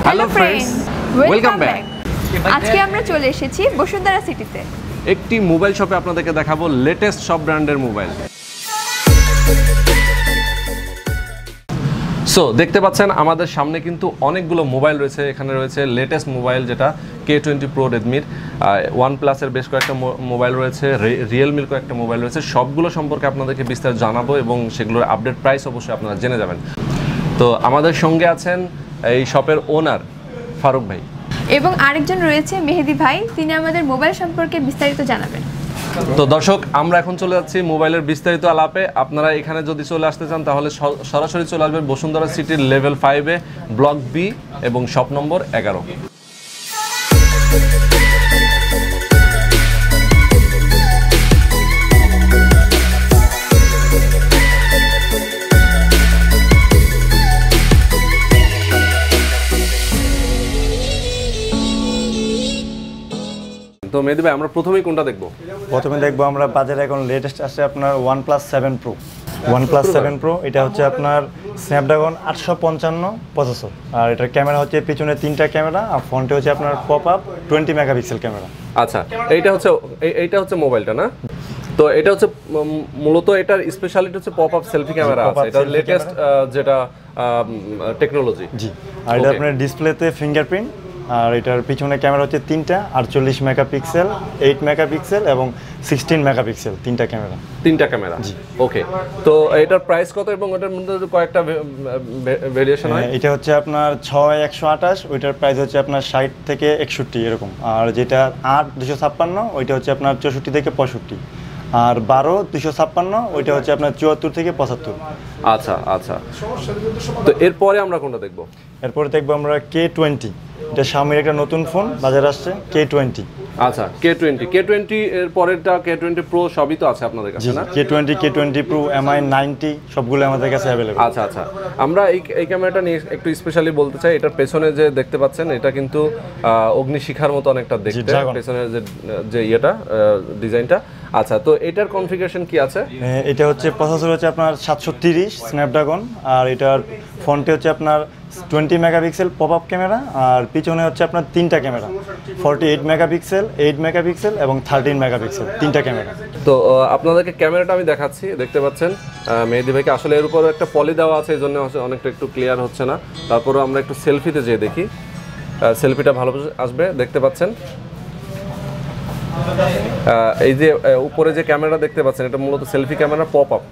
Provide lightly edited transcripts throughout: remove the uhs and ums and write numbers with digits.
Hello friends, welcome back. আজকে আমরা চলে এসেছি বসুন্ধরা সিটিতে। একটি মোবাইল শপে আপনাদেরকে দেখাবো লেটেস্ট সব ব্র্যান্ডের মোবাইল। সো দেখতে পাচ্ছেন আমাদের সামনে কিন্তু অনেকগুলো মোবাইল রয়েছে। এখানে রয়েছে লেটেস্ট মোবাইল যেটা K20 Pro রেডমির, OnePlus-এর বেশ কয়েকটা মোবাইল রয়েছে, রিয়েলমির কয়েকটা মোবাইল রয়েছে। সবগুলো সম্পর্কে আপনাদেরকে বিস্তারিত জানাবো এবং সেগুলোর আপডেট প্রাইস অবশ্যই আপনারা জেনে যাবেন। তো আমাদের সঙ্গে আছেন এই শপের ওনার ফারুক ভাই, এবং আরেকজন রয়েছে মেহেদি ভাই, তিনি আমাদের মোবাইল সম্পর্কে বিস্তারিত জানাবেন। তো দর্শক, আমরা এখন চলে যাচ্ছি মোবাইলের বিস্তারিত আলাপে। আপনারা এখানে যদি চলে আসতে চান তাহলে সরাসরি চলে আসবেন বসুন্ধরা সিটির লেভেল 5-এ, ব্লক বি এবং শপ নম্বর 11। তো মেহেদি ভাই, আমরা প্রথমেই কোনটা দেখব? প্রথমে দেখবো আমরা বাজারে এখন লেটেস্ট আছে আপনার OnePlus 7 Pro। OnePlus 7 Pro এটা হচ্ছে আপনার স্ন্যাপড্রাগন 855 প্রসেসর, আর এটার ক্যামেরা হচ্ছে পিছনে 3টা ক্যামেরা, আর ফ্রন্টে হচ্ছে আপনার পপ আপ 20 মেগাপিক্সেল ক্যামেরা। আচ্ছা, এইটা হচ্ছে মোবাইলটা না? তো এটা হচ্ছে মূলত এটার স্পেশালিটি হচ্ছে পপ আপ সেলফি ক্যামেরা আছে, এটা লেটেস্ট যেটা টেকনোলজি। জি, আর এটা আপনার ডিসপ্লেতে ফিঙ্গারপ্রিন্ট, আর এটার পিছনে ক্যামেরা হচ্ছে 3টা, 48 মেগাপিক্সেল, 8 মেগাপিক্সেল এবং 16 মেগাপিক্সেল, 3টা ক্যামেরা। জি, ওকে। তো এটার প্রাইস কত এবং এটার মধ্যে কয়েকটা ভেরিয়েশন হয়? এটা হচ্ছে আপনার 6128, ওইটার প্রাইস হচ্ছে আপনার 60 থেকে 61 এরকম, আর যেটা 8256 ওইটা হচ্ছে আপনার 64 থেকে 65, আর 12256 ওইটা হচ্ছে আপনার 74 থেকে 75। আচ্ছা আচ্ছা, তো এরপরে আমরা কোনটা দেখব? এরপরে দেখবো আমরা K20। এটা Xiaomiর একটা নতুন ফোন বাজারে আসছে, K20। আচ্ছা, K20 এর পরেরটা K20 Pro সবই তো আছে আপনাদের কাছে না? K20 Pro, MI 90 সবগুলো আমাদের কাছে अवेलेबल। আচ্ছা আচ্ছা, আমরা এই ক্যামেরাটা নিয়ে একটু স্পেশালি বলতে চাই। এটার পেছনে যে দেখতে পাচ্ছেন এটা কিন্তু অগ্নিশিখার মতো অনেকটা দেখতে, পেছনের যে ইয়েটা ডিজাইনটা। আচ্ছা, তো এটার কনফিগারেশন কি আছে? এটা হচ্ছে প্রসেসর হচ্ছে আপনার 730 স্ন্যাপড্রাগন, আর এটার ফ্রন্টে হচ্ছে আপনার 20 মেগাপিক্সেল পপ আপ ক্যামেরা, আর পিছনে হচ্ছে আপনার 3টা ক্যামেরা, 48 মেগাপিক্সেল, 8 মেগাপিক্সেল এবং 13 মেগাপিক্সেল, 3টা ক্যামেরা। তো আপনাদেরকে ক্যামেরাটা আমি দেখাচ্ছি, দেখতে পাচ্ছেন মেহেদি ভাইকে। আসলে এর উপরে একটা পলি দেওয়া আছে, এই জন্য অনেকটা একটু ক্লিয়ার হচ্ছে না। তারপরে আমরা একটু সেলফিতে যেয়ে দেখি, সেলফিটা ভালো আসবে। দেখতে পাচ্ছেন এই যে উপরে যে ক্যামেরা দেখতে পাচ্ছেন, এটা মূলত selfie camera, pop up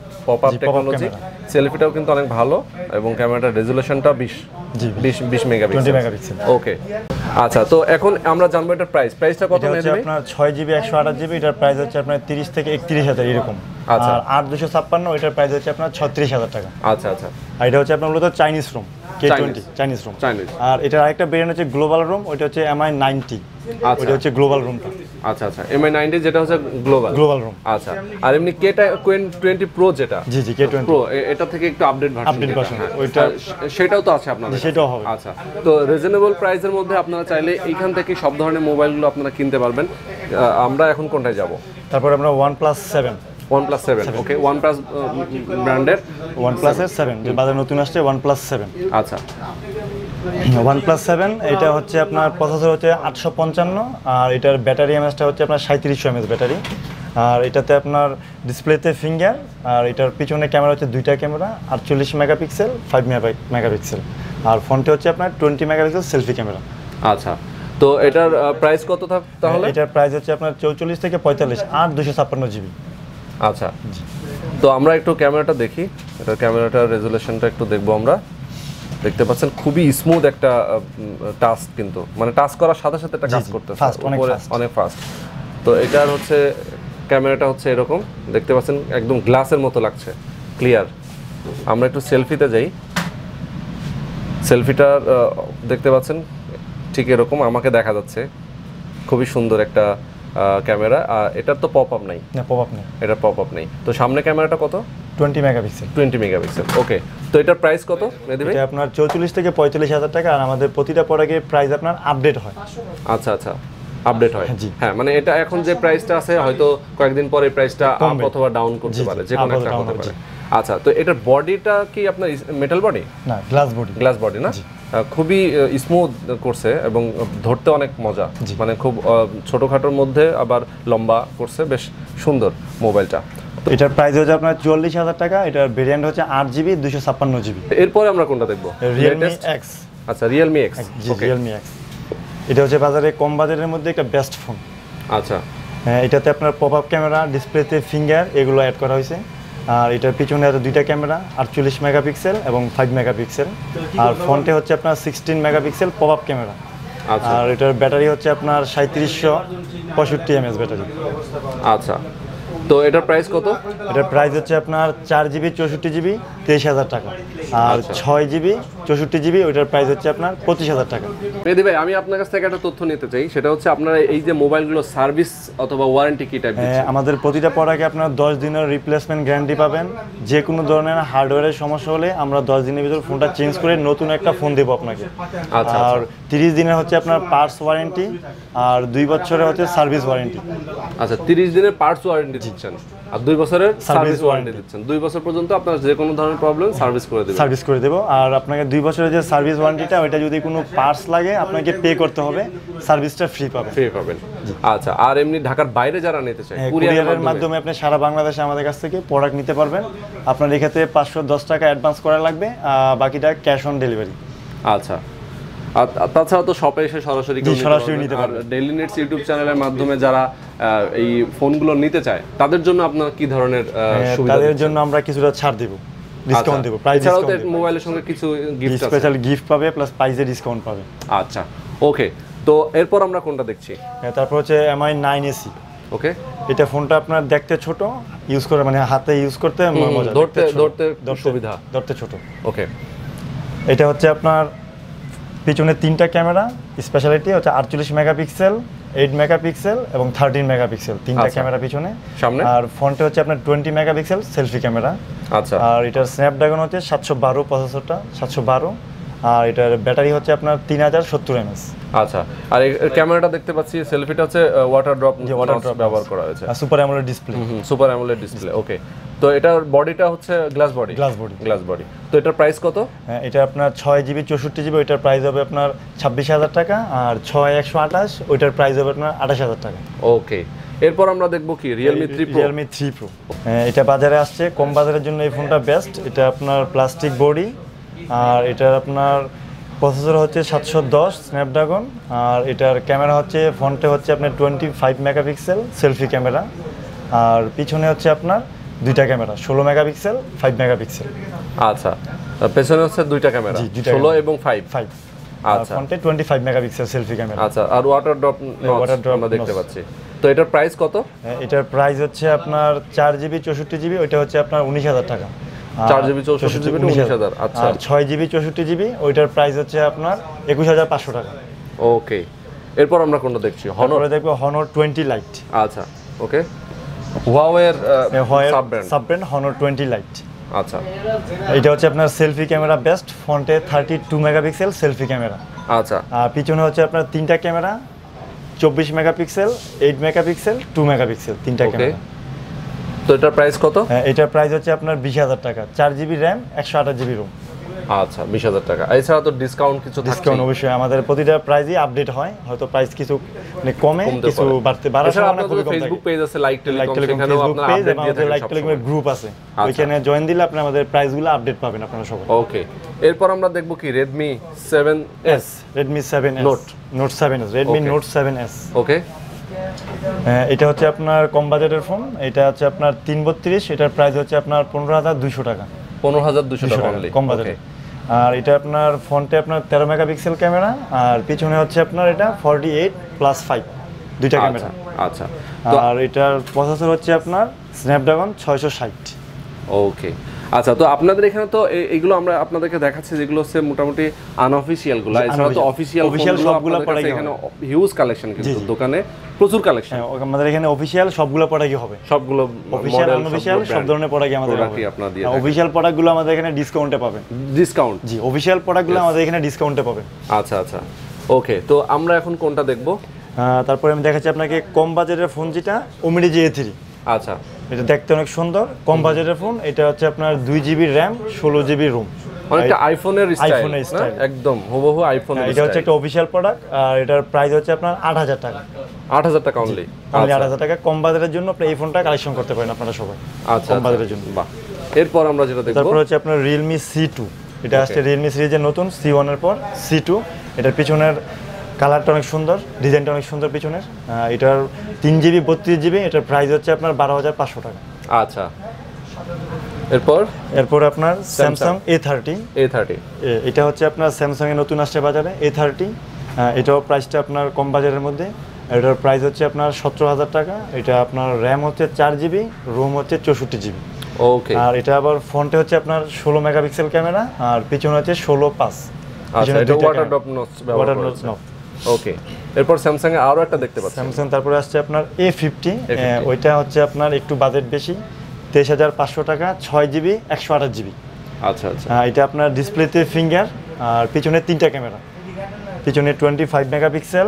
technology. সেলফিটাও কিন্তু অনেক ভালো এবং ক্যামেরাটার রেজুলেশনটা 20 মেগাপিক্সেল। ওকে, আচ্ছা, তো এখন আমরা জানবো এটার প্রাইসটা কত? হচ্ছে আপনার 6GB 128GB, এটার প্রাইস হচ্ছে আপনার 30 থেকে 31,000 এরকম। আচ্ছা, আর 8256 এটার প্রাইস হচ্ছে আপনার 36,000 টাকা। আচ্ছা আচ্ছা, আর এটা হচ্ছে আপনার মূলত Chinese ROM, K20 Chinese ROM. আর এটার আরেকটা ভেরিয়েন্ট হচ্ছে গ্লোবাল রুম, ওইটা হচ্ছে MI 90। ওইটা হচ্ছে গ্লোবাল রুমটা। আচ্ছা আচ্ছা, MI 90 যেটা হচ্ছে গ্লোবাল রুম। আচ্ছা, আর এমনি K20 Pro যেটা, জি K20 Pro, এটা থেকে একটু আপডেট ভার্সন, ওইটা সেটাও তো আছে আপনাদের? সেটাও হবে। আচ্ছা, তো রিজনেবল প্রাইসের মধ্যে আপনারা চাইলে এইখান থেকে সব ধরনের মোবাইলগুলো আপনারা কিনতে পারবেন। আমরা এখন কোনটায় যাব? তারপর আমরা OnePlus 7। ওকে, OnePlus ব্র্যান্ডের OnePlus 7 যে বাজারে নতুন আসছে, OnePlus 7। আচ্ছা, OnePlus 7 এটা হচ্ছে আপনার প্রসেসর হচ্ছে 855, আর এটার ব্যাটারি এমএসটা হচ্ছে আপনার 3700 mAh ব্যাটারি, আর এটাতে আপনার ডিসপ্লেতে ফিঙ্গার, আর এটার পিছনে ক্যামেরা হচ্ছে 2টা ক্যামেরা, 48 মেগাপিক্সেল, 5 মেগাপিক্সেল, আর ফ্রন্টে হচ্ছে আপনার 20 মেগাপিক্সেল সেলফি ক্যামেরা। আচ্ছা, তো এটার প্রাইস কত তাহলে? এটার প্রাইস হচ্ছে আপনার 44 থেকে 45, 8256GB। আচ্ছা, তো আমরা একটু ক্যামেরাটা দেখি, এটার ক্যামেরাটার রেজুলেশনটা একটু দেখবো আমরা। দেখতে পাচ্ছেন খুবই স্মুথ একটা টাচ, কিন্তু মানে টাচ করার সাথে সাথে একটা কাজ করতেছে, অনেক ফাস্ট। তো এটার হচ্ছে ক্যামেরাটা হচ্ছে এরকম, দেখতে পাচ্ছেন একদম গ্লাসের মতো লাগছে, ক্লিয়ার। আমরা একটু সেলফিতে যাই, সেলফিটা দেখতে পাচ্ছেন ঠিক এরকম আমাকে দেখা যাচ্ছে, খুবই সুন্দর একটা ক্যামেরা। এটার তো পপ আপ নাই? না, পপ আপ নেই, এটা পপ আপ নেই। তো সামনে ক্যামেরাটা কত? 20 মেগাপিক্সেল। ওকে, তো এটার প্রাইস কত মেহেদি ভাই? এটা আপনার 44 থেকে 45,000 টাকা, আর আমাদের প্রতিটা প্রোডাক্টের প্রাইস আপনার আপডেট হয়। আচ্ছা আচ্ছা, আপডেট হয়। হ্যাঁ, মানে এটা এখন যে প্রাইসটা আছে হয়তো কয়েকদিন পরে প্রাইসটা আপ অথবা ডাউন করতে পারে, যে কোনো একটা হতে পারে। আচ্ছা, তো এটার বডিটা কি আপনার মেটাল বডি? না, গ্লাস বডি না? খুবই স্মুথ করছে এবং ধরতে অনেক মজা, মানে খুব ছোটোখাটোর মধ্যে আবার লম্বা করছে, বেশ সুন্দর মোবাইলটা। এটার প্রাইস হচ্ছে আপনার 44,000 টাকা। এটার ভেরিয়েন্ট হচ্ছে 8GB 256GB। এরপরে আমরা কোনটা দেখবো? Realme x. আচ্ছা, রিয়েলমি এক্স। রিয়েলমি এক্স এটা হচ্ছে বাজারে কম বাজেটের মধ্যে একটা বেস্ট ফোন। আচ্ছা, হ্যাঁ, এটাতে আপনার পপ আপ ক্যামেরা, ডিসপ্লেতে ফিঙ্গার এগুলো অ্যাড করা হয়েছে। আর এটার পিছনে আছে দুইটা ক্যামেরা, 48 মেগাপিক্সেল এবং 5 মেগাপিক্সেল। আর ফ্রন্টে হচ্ছে আপনার 16 মেগাপিক্সেল পপ আপ ক্যামেরা। আর এটার ব্যাটারি হচ্ছে আপনার 3765 mAh ব্যাটারি। আচ্ছা, তো এটার প্রাইস কত? এটার প্রাইস হচ্ছে আপনার 4GB 64GB 23,000 টাকা। আর 6GB 64GB ওইটার প্রাইস হচ্ছে আপনার 25,000 টাকা। মেহেদী ভাই, আমি আপনার কাছ থেকে একটা তথ্য নিতে চাই, সেটা হচ্ছে আপনারা এই যে মোবাইলগুলো সার্ভিস অথবা ওয়ারেন্টি কি টাইপ দিচ্ছেন? আমাদের প্রতিটা প্রোডাক্টে আপনার 10 দিনের রিপ্লেসমেন্ট গ্যারান্টি পাবেন। যে কোনো ধরনের হার্ডওয়্যারের সমস্যা হলে আমরা 10 দিনের ভিতর ফোনটা চেঞ্জ করে নতুন একটা ফোন দেবো আপনাকে। আচ্ছা, আর 30 দিনের হচ্ছে আপনার পার্টস ওয়ারেন্টি, আর 2 বছরের হচ্ছে সার্ভিস ওয়ারেন্টি। আচ্ছা, 30 দিনের পার্টস ওয়ারেন্টি দিচ্ছেন আর 2 বছরের সার্ভিস ওয়ারেন্টি দিচ্ছেন। 2 বছর পর্যন্ত আপনার যে কোনো ধরনের প্রবলেম সার্ভিস করে দেবো। আর আপনাকে 2 বছরের যে সার্ভিস ওয়ারেন্টিটা, ওইটা যদি কোনো পার্টস লাগে আপনাকে পে করতে হবে, সার্ভিসটা ফ্রি পাবেন। আচ্ছা, আর এমনি ঢাকার বাইরে যারা নিতে চায়, কুরিয়ারের মাধ্যমে আপনি সারা বাংলাদেশে আমাদের কাছ থেকে প্রোডাক্ট নিতে পারবেন। আপনার এক্ষেত্রে 510 টাকা অ্যাডভান্স করা লাগবে, বাকিটা ক্যাশ অন ডেলিভারি। আচ্ছা, আর তাছাড়া তো শপে এসে সরাসরি নিতে পারবেন। ডেইলি নিডস ইউটিউব চ্যানেলের মাধ্যমে যারা এই ফোনগুলো নিতে চায় তাদের জন্য আপনারা কি ধরনের সুবিধা? তাদের জন্য আমরা কিছুটা ছাড় দেব, ডিসকাউন্ট দেব। প্রাইস ডিসকাউন্ট দেব, মোবাইলের সঙ্গে কিছু গিফট আছে, স্পেশাল গিফট পাবে, প্লাস প্রাইসে ডিসকাউন্ট পাবে। আচ্ছা, ওকে। তো এরপর আমরা কোনটা দেখছি? তারপর হচ্ছে MI 9AC। ওকে, এটা ফোনটা আপনার দেখতে ছোট, ইউজ করে মানে হাতে ইউজ করতে মজা, ধরতে সুবিধা, ধরতে ছোট। ওকে, এটা হচ্ছে আপনার পিছনে 3টা ক্যামেরা, স্পেশালিটি হচ্ছে 48 মেগাপিক্সেল, 8 মেগাপিক্সেল এবং 13 মেগাপিক্সেল, 3টা ক্যামেরা পিছনে সামনে। আর ফ্রন্টে হচ্ছে আপনার 20 মেগাপিক্সেল সেলফি ক্যামেরা। আচ্ছা, আর এটার স্ন্যাপড্রাগন হচ্ছে 712 প্রসেসরটা, 712। আর এটার ব্যাটারি হচ্ছে আপনার 3070 mAh। আচ্ছা, আর এই ক্যামেরাটা দেখতে পাচ্ছি, সেলফিটা হচ্ছে ওয়াটার ড্রপ ব্যবহার করা হয়েছে, super AMOLED display. Super AMOLED display, okay. তো এটার বডিটা হচ্ছে গ্লাস বডি। তো এটার প্রাইস কত? হ্যাঁ, এটা আপনার 6GB 64GB, ওইটার প্রাইস হবে আপনার 26,000 টাকা। আর 6128 ওইটার প্রাইস হবে আপনার 28,000 টাকা। ওকে, এরপর আমরা দেখবো কি রিয়েলমি 3 Pro। এটা বাজারে আসছে, কম বাজারের জন্য এই ফোনটা বেস্ট। এটা আপনার প্লাস্টিক বডি, আর এটার আপনার প্রসেসর হচ্ছে 710 স্ন্যাপড্রাগন। আর এটার ক্যামেরা হচ্ছে ফ্রন্টে হচ্ছে আপনার 25 মেগাপিক্সেল সেলফি ক্যামেরা। আর পিছনে হচ্ছে আপনার দুইটা ক্যামেরা, 16 মেগাপিক্সেল, 5 মেগাপিক্সেল। আচ্ছা, পেছনে হচ্ছে দুইটা ক্যামেরা, 16 এবং 5। আচ্ছা, ফ্রন্টে 25 মেগাপিক্সেল সেলফি ক্যামেরা। আচ্ছা, আর ওয়াটার ড্রপ আমরা দেখতে পাচ্ছি। তো এটার প্রাইস কত? এটার প্রাইস হচ্ছে আপনার 4GB 64GB, ওইটা হচ্ছে আপনার 19,000 টাকা। 4GB 64GB 19,000। আচ্ছা, আর 6GB 64GB ওইটার প্রাইস হচ্ছে আপনার 21,500 টাকা। ওকে, এরপর আমরা কোনটা দেখছি? হনরে দেখবো Honor 20 Lite। আচ্ছা, ওকে, হুয়াওয়ের সাবব্র্যান্ড Honor 20 Lite। আচ্ছা, এটা হচ্ছে আপনার সেলফি ক্যামেরা বেস্ট, ফ্রন্টে 32 মেগাপিক্সেল সেলফি ক্যামেরা। আচ্ছা, আর পিছনে হচ্ছে আপনার 3টা ক্যামেরা, 24 মেগাপিক্সেল, 8 মেগাপিক্সেল, 2 মেগাপিক্সেল, 3টা ক্যামেরা। তো এটার প্রাইস কত? এটার প্রাইস হচ্ছে আপনার 20,000 টাকা, 4GB র্যাম, 128GB রোম। আচ্ছা, 20,000 টাকা। এছাড়া তো ডিসকাউন্ট কিছু থাকছে? ডিসকাউন্ট অবশ্যই, আমাদের প্রতিটা প্রাইসই আপডেট হয়, হয়তো প্রাইস কিছু মানে কমে, কিছু বাড়ার সম্ভাবনা খুবই কম থাকে। ফেসবুক পেজ আছে লাইক টেলিকম, সেখানেও আপনারা আপডেট দিয়ে থাকেন। লাইক টেলিকমের গ্রুপ আছে, ওইখানে জয়েন দিলে আপনি আমাদের প্রাইসগুলো আপডেট পাবেন আপনারা সবাই। ওকে, এরপর আমরা দেখব কি Redmi 7S, Redmi 7S, Note 7S, Redmi Note 7S। ওকে, এটা হচ্ছে আপনার কম বাজেটের ফোন। এটা হচ্ছে আপনার 332, এটার প্রাইস হচ্ছে আপনার 15,200 টাকা। 15,200 টাকা কম বাজেটে। আর এটা আপনার ফ্রন্টে আপনার 13 মেগাপিক্সেল ক্যামেরা, আর পিছনে হচ্ছে আপনার এটা 48+5 দুইটা ক্যামেরা। আচ্ছা, আর এটার প্রসেসর হচ্ছে আপনার স্ন্যাপড্রাগন 660। ওকে, আচ্ছা, তো আপনাদের এখানে তো এইগুলো আমরা আপনাদেরকে দেখাচ্ছি, যেগুলো হচ্ছে মোটামুটি আনঅফিশিয়াল গুলো। এছাড়া তো অফিশিয়াল সবগুলো পড়ে এখানে হিউজ কালেকশন, কিন্তু দোকানে প্রচুর কালেকশন। আমাদের এখানে অফিশিয়াল সবগুলো প্রোডাক্টই হবে, সবগুলো অফিশিয়াল আনঅফিশিয়াল সব ধরনের প্রোডাক্টই আমাদের হবে। আপনারা দিয়ে অফিশিয়াল প্রোডাক্টগুলো আমাদের এখানে ডিসকাউন্টে পাবেন। ডিসকাউন্ট? জি, অফিশিয়াল প্রোডাক্টগুলো আমাদের এখানে ডিসকাউন্টে পাবেন। আচ্ছা, আচ্ছা, ওকে। তো আমরা এখন কোনটা দেখব? তারপরে আমি দেখাচ্ছি আপনাকে কম বাজেটের ফোন, যেটা OMD J3। আচ্ছা, এটা দেখতে অনেক সুন্দর, কম বাজেটের ফোন। এটা হচ্ছে আপনার 2GB র্যাম, 16GB রোম। অনেকটা আইফোনের আইফোনের স্টাইল, স্টাইল একদম হুবহু আইফোনের এটা হচ্ছে একটা অফিশিয়াল প্রোডাক্ট আর এটার প্রাইস হচ্ছে আপনার 8000 টাকা। 8000 টাকা অনলি। 8000 টাকা কম বাজারের জন্য আপনি এই ফোনটা কালেকশন করতে পারেন আপনারা সবাই। আচ্ছা, কম বাজারের জন্য। বাহ। এরপর আমরা যেটা দেখব, তারপর হচ্ছে আপনার Realme C2, এটা আসছে Realme সিরিজের নতুন C1 এর পর C2। এটার পিছনের কালারটা অনেক সুন্দর, ডিজাইনটা অনেক সুন্দর পিছনের। এটার 3GB 32GB, এটার প্রাইস হচ্ছে আপনার 12500 টাকা। আচ্ছা, এরপর আপনার Samsung A30। এটা হচ্ছে আপনার স্যামসাং এর নতুন আসছে বাজারে A30। এটাও প্রাইসটা আপনার কম বাজারের মধ্যে। এটার প্রাইস হচ্ছে আপনার 17000 টাকা। এটা আপনার র্যাম হচ্ছে 4GB, রোম হচ্ছে 64GB। ওকে। আর এটা আবার ফ্রন্টে হচ্ছে আপনার 16 মেগাপিক্সেল ক্যামেরা আর পিছনে হচ্ছে 16:5। আচ্ছা, এটা ওয়াটার ড্রপ ব্যবহার করেছে। ওকে। এরপর স্যামসাং এর আরো একটা দেখতে পাচ্ছি, স্যামসাং। তারপরে আসছে আপনার A50। ওইটা হচ্ছে আপনার একটু বাজেট বেশি, 23500 টাকা, 6GB 128GB। আচ্ছা আচ্ছা। এটা আপনার ডিসপ্লেতে ফিঙ্গার আর পিছনে 3টা ক্যামেরা, পিছনে 25 মেগাপিক্সেল,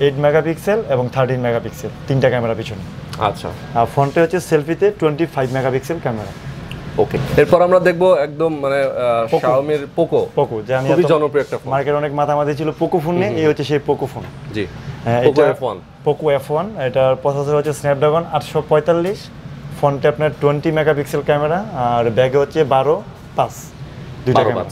8 মেগাপিক্সেল এবং 13 মেগাপিক্সেল, 3টা ক্যামেরা পিছনে। আচ্ছা। আর ফ্রন্টে হচ্ছে সেলফিতে 25 মেগাপিক্সেল ক্যামেরা। ওকে। এরপর আমরা দেখব একদম মানে Xiaomi-র পোকো, যে আমি খুবই জনপ্রিয় একটা ফোন। মার্কেটে অনেক মাথামাতি ছিল পোকো ফোন নিয়ে, এই হচ্ছে সেই পোকো ফোন। জি, পোকো F1। এটার প্রসেসর হচ্ছে স্ন্যাপড্রাগন 845। ফ্রন্টে আপনার 20 মেগাপিক্সেল ক্যামেরা আর ব্যাগে হচ্ছে 12:5 দুইটা ক্যামেরা।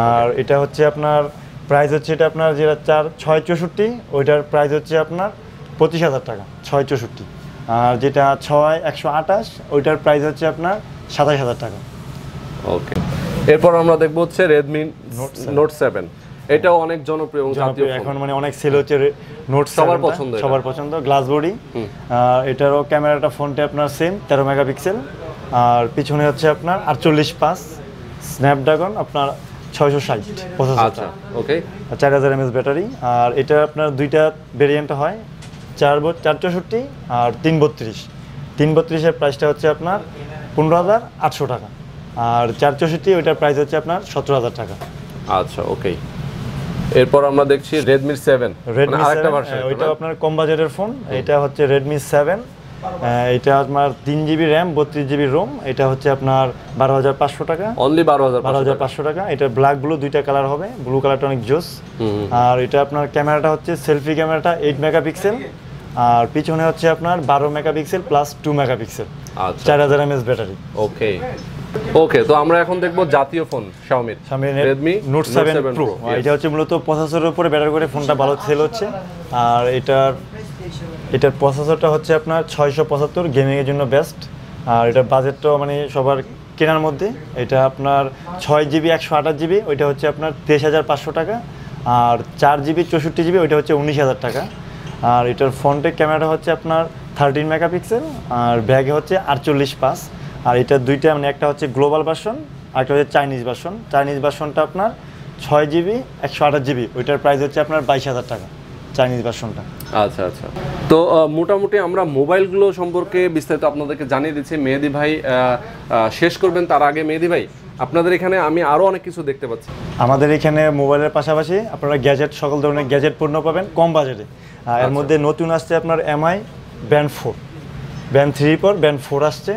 আর এটা হচ্ছে আপনার প্রাইস হচ্ছে, এটা আপনার যেটা 664, ওইটার প্রাইস হচ্ছে আপনার 25000 টাকা, 664। আর যেটা 6128, ওইটার প্রাইস হচ্ছে আপনার 27000 টাকা। ওকে। এরপর আমরা দেখব হচ্ছে Redmi Note 7। এটাও অনেক জনপ্রিয় এবং জাতীয় এখন মানে অনেক সেল হচ্ছে নোট 7, সবার পছন্দ, গ্লাস বডি। এটারও ক্যামেরাটা ফ্রন্টে আপনার সেম 13 মেগাপিক্সেল আর পিছনে হচ্ছে আপনার 48:5, স্ন্যাপড্রাগন আপনার 660 প্রসেসর। আচ্ছা, ওকে। 4000 mAh ব্যাটারি। আর এটা আপনার দুইটা ভেরিয়েন্ট হয়, 464 আর 332। 332 এর প্রাইসটা হচ্ছে আপনার 15800 টাকা আর 464 ওইটার প্রাইস হচ্ছে আপনার 17000 টাকা। আচ্ছা, ওকে। এরপর আমরা দেখছি Redmi 7, মানে আরেকটা ভার্সন। ওইটা আপনার কম বাজেটের ফোন। এটা হচ্ছে Redmi 7। এটা আপনার 3GB র্যাম, 32GB রোম। এটা হচ্ছে আপনার 12500 টাকা, অনলি 12500 টাকা। এটা ব্ল্যাক ব্লু দুইটা কালার হবে, ব্লু কালারটা অনেক জোস। আর এটা আপনার ক্যামেরাটা হচ্ছে সেলফি ক্যামেরাটা 8 মেগাপিক্সেল আর পিছনে হচ্ছে আপনার 12 মেগাপিক্সেল প্লাস 2 মেগাপিক্সেল। আচ্ছা, 4000 mAh ব্যাটারি। ওকে। ওকে, তো আমরা এখন দেখব জাতীয় phone Xiaomi Redmi Note 7 Pro। এটা হচ্ছে মূলত প্রসেসরের উপরে ব্যাটার করে ফোনটা ভালো সেল হচ্ছে। আর এটার প্রসেসরটা হচ্ছে আপনার 675, গেমিং এর জন্য বেস্ট। আর এটার বাজেটটাও মানে সবার কেনার মধ্যে। এটা আপনার 6GB 128GB, ওইটা হচ্ছে আপনার 23500 টাকা আর 4GB 64GB, ওইটা হচ্ছে 19000 টাকা। আর এটার ফ্রন্টের ক্যামেরাটা হচ্ছে আপনার 13 মেগাপিক্সেল আর ব্যাগে হচ্ছে 48:5। আর এটা দুইটা মানে একটা হচ্ছে গ্লোবাল ভার্সন আর একটা হচ্ছে চাইনিজ ভার্সন। চাইনিজ ভার্সনটা আপনার 6GB 128GB, ওইটার প্রাইস হচ্ছে আপনার 22000 টাকা, চাইনিজ ভার্সনটা। আচ্ছা আচ্ছা। তো মোটামুটি আমরা মোবাইলগুলো সম্পর্কে বিস্তারিত আপনাদেরকে জানিয়ে দিচ্ছি। মেহেদি ভাই শেষ করবেন, তার আগে মেহেদি ভাই আপনাদের এখানে আমি আরও অনেক কিছু দেখতে পাচ্ছি। আমাদের এখানে মোবাইলের পাশাপাশি আপনারা গ্যাজেট, সকল ধরনের গ্যাজেট পণ্য পাবেন কম বাজেটে। এর মধ্যে নতুন আসছে আপনার MI ব্যান্ড 4, ব্যান্ড 3 পর ব্যান্ড 4 আসছে।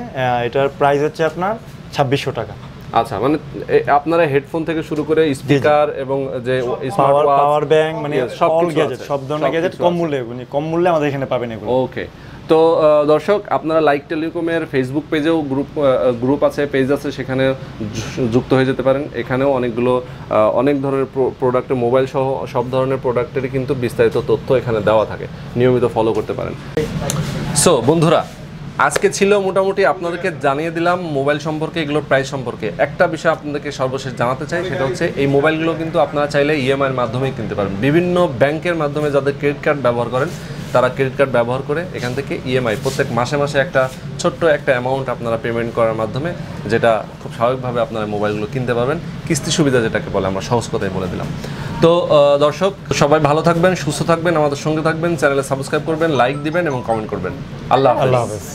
এটার প্রাইস হচ্ছে আপনার 2600 টাকা। আচ্ছা, মানে আপনারা হেডফোন থেকে শুরু করে স্পিকার এবং যে পাওয়ার ব্যাংক মানে অল গ্যাজেট, সব ধরনের গ্যাজেট কম মূল্যে আমাদের এখানে পাবেন এগুলো। ওকে। তো দর্শক, আপনারা লাইক টেলিকমের ফেসবুক পেজেও গ্রুপ আছে, পেজ আছে, সেখানে যুক্ত হয়ে যেতে পারেন। এখানেও অনেক ধরনের প্রোডাক্টের, মোবাইল সহ সব ধরনের প্রোডাক্টেরই কিন্তু বিস্তারিত তথ্য এখানে দেওয়া থাকে, নিয়মিত ফলো করতে পারেন। সো বন্ধুরা, আজকে ছিল মোটামুটি আপনাদেরকে জানিয়ে দিলাম মোবাইল সম্পর্কে, এগুলোর প্রাইস সম্পর্কে। একটা বিষয় আপনাদেরকে সর্বশেষ জানাতে চাই, সেটা হচ্ছে এই মোবাইলগুলো কিন্তু আপনারা চাইলে ইএমআইয়ের মাধ্যমেই কিনতে পারবেন। বিভিন্ন ব্যাংকের মাধ্যমে যাদের ক্রেডিট কার্ড ব্যবহার করেন, তারা ক্রেডিট কার্ড ব্যবহার করে এখান থেকে ইএমআই প্রত্যেক মাসে মাসে একটা ছোট্ট একটা অ্যামাউন্ট আপনারা পেমেন্ট করার মাধ্যমে, যেটা খুব স্বাভাবিকভাবে আপনারা মোবাইলগুলো কিনতে পারবেন। কিস্তি সুবিধা যেটাকে বলে, আমরা সহজ কথাই বলে দিলাম। তো দর্শক, সবাই ভালো থাকবেন, সুস্থ থাকবেন, আমাদের সঙ্গে থাকবেন, চ্যানেলে সাবস্ক্রাইব করবেন, লাইক দিবেন এবং কমেন্ট করবেন। আল্লাহ হাফেজ।